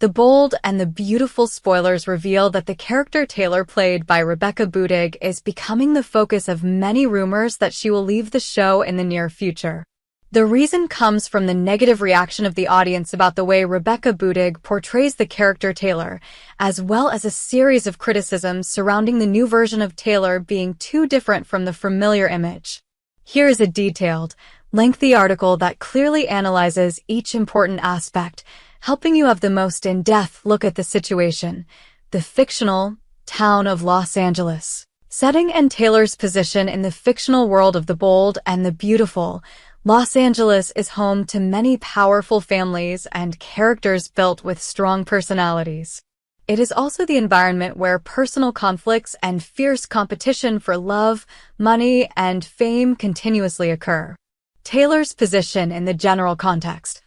The bold and the beautiful spoilers reveal that the character Taylor, played by Rebecca Budig, is becoming the focus of many rumors that she will leave the show in the near future. The reason comes from the negative reaction of the audience about the way Rebecca Budig portrays the character Taylor, as well as a series of criticisms surrounding the new version of Taylor being too different from the familiar image. Here is a detailed, lengthy article that clearly analyzes each important aspect, helping you have the most in-depth look at the situation. The fictional town of Los Angeles. Setting and Taylor's position in the fictional world of the bold and the beautiful, Los Angeles is home to many powerful families and characters built with strong personalities. It is also the environment where personal conflicts and fierce competition for love, money, and fame continuously occur. Taylor's position in the general context.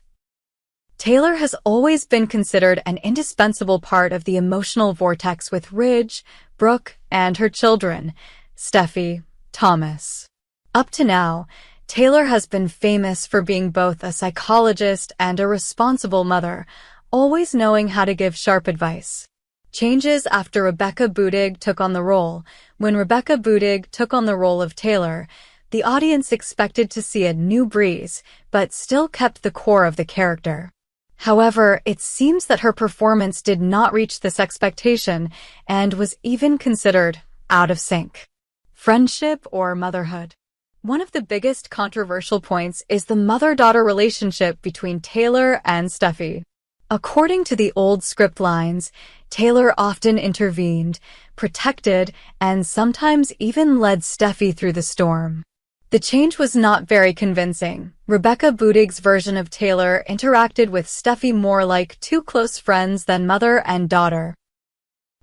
Taylor has always been considered an indispensable part of the emotional vortex with Ridge, Brooke, and her children, Steffy, Thomas. Up to now, Taylor has been famous for being both a psychologist and a responsible mother, always knowing how to give sharp advice. Changes after Rebecca Budig took on the role. When Rebecca Budig took on the role of Taylor, the audience expected to see a new breeze, but still kept the core of the character. However, it seems that her performance did not reach this expectation and was even considered out of sync. Friendship or motherhood? One of the biggest controversial points is the mother-daughter relationship between Taylor and Steffy. According to the old script lines, Taylor often intervened, protected, and sometimes even led Steffy through the storm. The change was not very convincing. Rebecca Budig's version of Taylor interacted with Steffy more like two close friends than mother and daughter.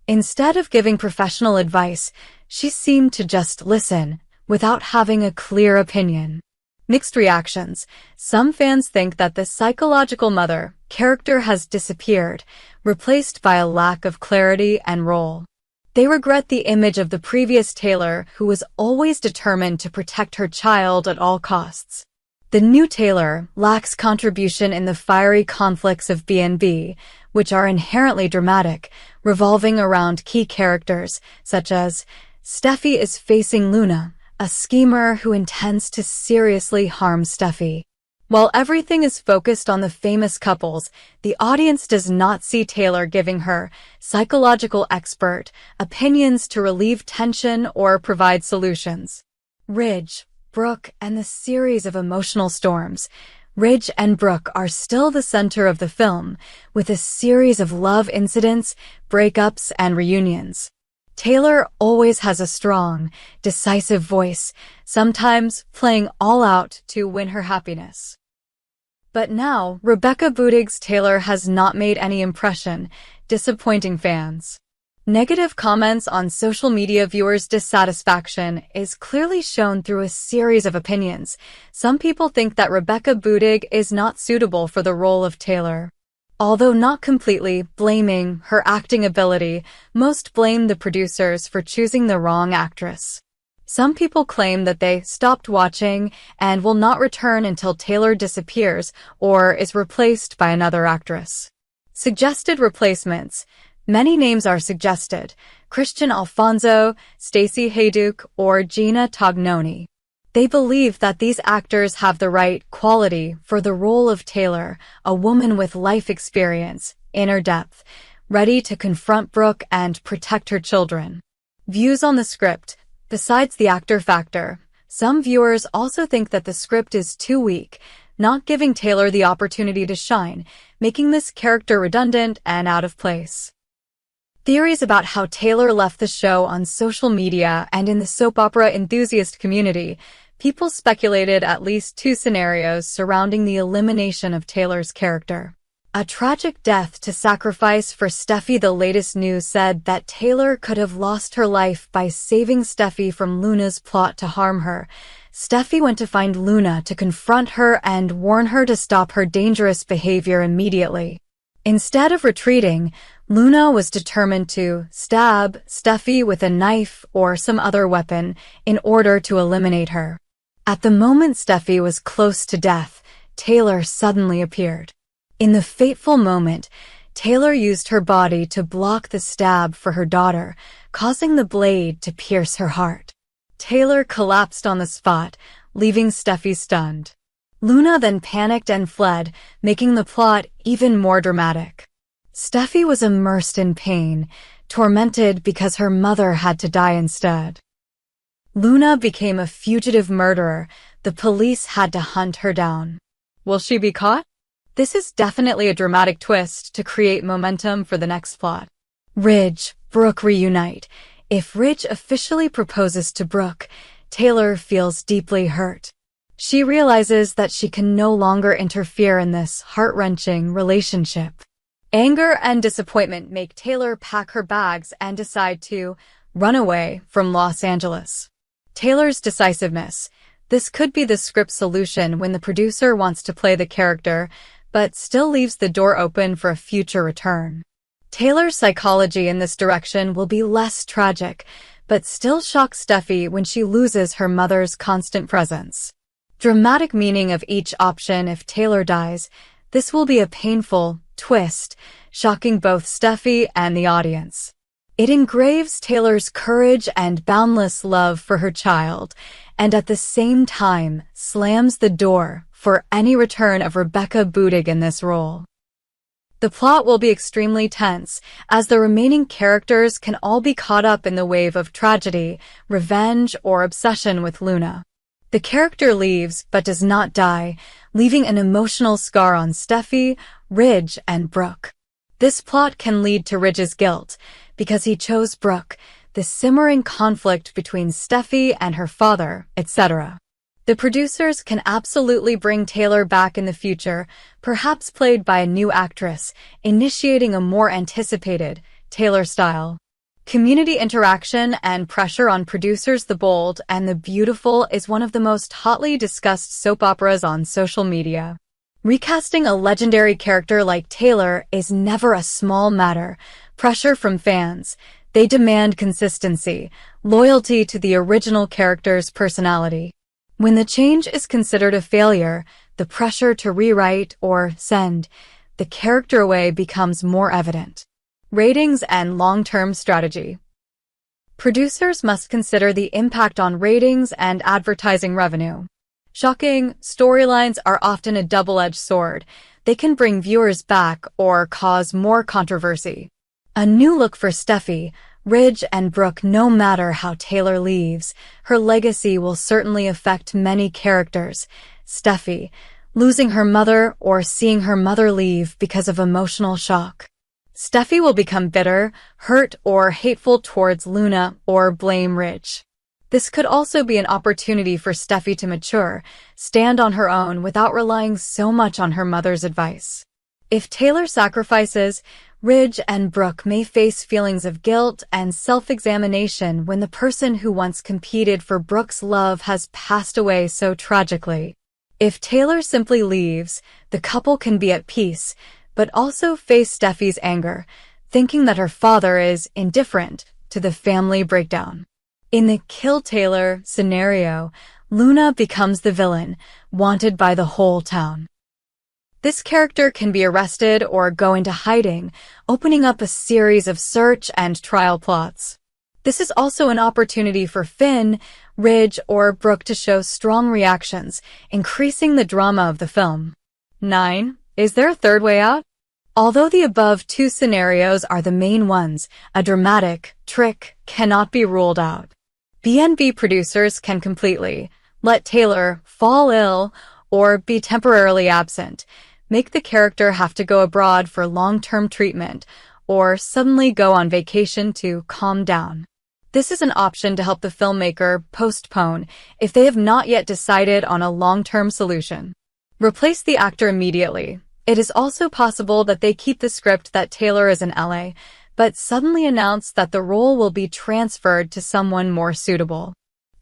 Instead of giving professional advice, she seemed to just listen, without having a clear opinion. Mixed reactions. Some fans think that the psychological mother character has disappeared, replaced by a lack of clarity and role. They regret the image of the previous Taylor, who was always determined to protect her child at all costs. The new Taylor lacks contribution in the fiery conflicts of B&B, which are inherently dramatic, revolving around key characters, such as Steffy is facing Luna, a schemer who intends to seriously harm Steffy. While everything is focused on the famous couples, the audience does not see Taylor giving her psychological expert opinions to relieve tension or provide solutions. Ridge, Brooke, and the series of emotional storms. Ridge and Brooke are still the center of the film, with a series of love incidents, breakups, and reunions. Taylor always has a strong, decisive voice, sometimes playing all out to win her happiness. But now, Rebecca Budig's Taylor has not made any impression, disappointing fans. Negative comments on social media. Viewers' dissatisfaction is clearly shown through a series of opinions. Some people think that Rebecca Budig is not suitable for the role of Taylor. Although not completely blaming her acting ability, most blame the producers for choosing the wrong actress. Some people claim that they stopped watching and will not return until Taylor disappears or is replaced by another actress. Suggested replacements. Many names are suggested: Christian Alfonso, Stacey Hayduke, or Gina Tognoni. They believe that these actors have the right quality for the role of Taylor, a woman with life experience, inner depth, ready to confront Brooke and protect her children. Views on the script. Besides the actor factor, some viewers also think that the script is too weak, not giving Taylor the opportunity to shine, making this character redundant and out of place. Theories about how Taylor left the show on social media and in the soap opera enthusiast community. People speculated at least two scenarios surrounding the elimination of Taylor's character. A tragic death to sacrifice for Steffy. The latest news said that Taylor could have lost her life by saving Steffy from Luna's plot to harm her. Steffy went to find Luna to confront her and warn her to stop her dangerous behavior immediately. Instead of retreating, Luna was determined to stab Steffy with a knife or some other weapon in order to eliminate her. At the moment Steffy was close to death, Taylor suddenly appeared. In the fateful moment, Taylor used her body to block the stab for her daughter, causing the blade to pierce her heart. Taylor collapsed on the spot, leaving Steffy stunned. Luna then panicked and fled, making the plot even more dramatic. Steffy was immersed in pain, tormented because her mother had to die instead. Luna became a fugitive murderer. The police had to hunt her down. Will she be caught? This is definitely a dramatic twist to create momentum for the next plot. Ridge, Brooke reunite. If Ridge officially proposes to Brooke, Taylor feels deeply hurt. She realizes that she can no longer interfere in this heart-wrenching relationship. Anger and disappointment make Taylor pack her bags and decide to run away from Los Angeles. Taylor's decisiveness. This could be the script solution when the producer wants to play the character, but still leaves the door open for a future return. Taylor's psychology in this direction will be less tragic, but still shock Steffy when she loses her mother's constant presence. Dramatic meaning of each option. If Taylor dies, this will be a painful twist, shocking both Steffy and the audience. It engraves Taylor's courage and boundless love for her child, and at the same time slams the door for any return of Rebecca Budig in this role. The plot will be extremely tense, as the remaining characters can all be caught up in the wave of tragedy, revenge, or obsession with Luna. The character leaves but does not die, leaving an emotional scar on Steffy, Ridge, and Brooke. This plot can lead to Ridge's guilt, because he chose Brooke, the simmering conflict between Steffy and her father, etc. The producers can absolutely bring Taylor back in the future, perhaps played by a new actress, initiating a more anticipated Taylor style. Community interaction and pressure on producers. The Bold and the Beautiful is one of the most hotly discussed soap operas on social media. Recasting a legendary character like Taylor is never a small matter. Pressure from fans. They demand consistency, loyalty to the original character's personality. When the change is considered a failure, the pressure to rewrite or send the character away becomes more evident. Ratings and long-term strategy. Producers must consider the impact on ratings and advertising revenue. Shocking storylines are often a double-edged sword. They can bring viewers back or cause more controversy. A new look for Steffy, Ridge, and Brooke. No matter how Taylor leaves, her legacy will certainly affect many characters. Steffy, losing her mother or seeing her mother leave because of emotional shock. Steffy will become bitter, hurt, or hateful towards Luna or blame Ridge. This could also be an opportunity for Steffy to mature, stand on her own without relying so much on her mother's advice. If Taylor sacrifices, Ridge and Brooke may face feelings of guilt and self-examination when the person who once competed for Brooke's love has passed away so tragically. If Taylor simply leaves, the couple can be at peace, but also face Steffy's anger, thinking that her father is indifferent to the family breakdown. In the Kill Taylor scenario, Luna becomes the villain, wanted by the whole town. This character can be arrested or go into hiding, opening up a series of search and trial plots. This is also an opportunity for Finn, Ridge, or Brooke to show strong reactions, increasing the drama of the film. 9. Is there a third way out? Although the above two scenarios are the main ones, a dramatic trick cannot be ruled out. B&B producers can completely let Taylor fall ill or be temporarily absent, make the character have to go abroad for long-term treatment, or suddenly go on vacation to calm down. This is an option to help the filmmaker postpone if they have not yet decided on a long-term solution. Replace the actor immediately. It is also possible that they keep the script that Taylor is in LA, but suddenly announce that the role will be transferred to someone more suitable.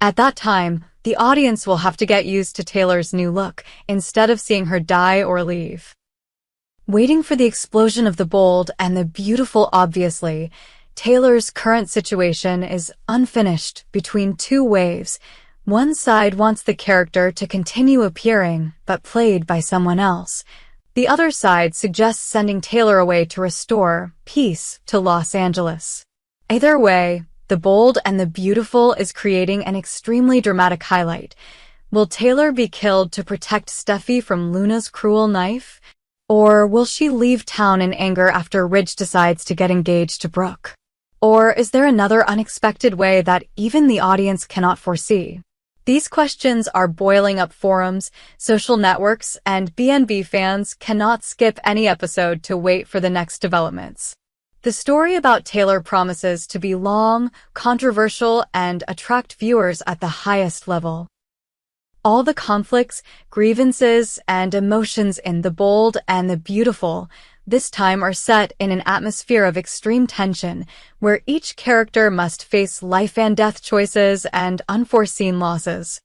At that time, the audience will have to get used to Taylor's new look instead of seeing her die or leave. Waiting for the explosion of the Bold and the Beautiful. Obviously, Taylor's current situation is unfinished between two waves. One side wants the character to continue appearing, but played by someone else. The other side suggests sending Taylor away to restore peace to Los Angeles. Either way, The Bold and the Beautiful is creating an extremely dramatic highlight. Will Taylor be killed to protect Steffy from Luna's cruel knife? Or will she leave town in anger after Ridge decides to get engaged to Brooke? Or is there another unexpected way that even the audience cannot foresee? These questions are boiling up forums, social networks, and BNB fans cannot skip any episode to wait for the next developments. The story about Taylor promises to be long, controversial, and attract viewers at the highest level. All the conflicts, grievances, and emotions in The Bold and the Beautiful this time are set in an atmosphere of extreme tension, where each character must face life and death choices and unforeseen losses.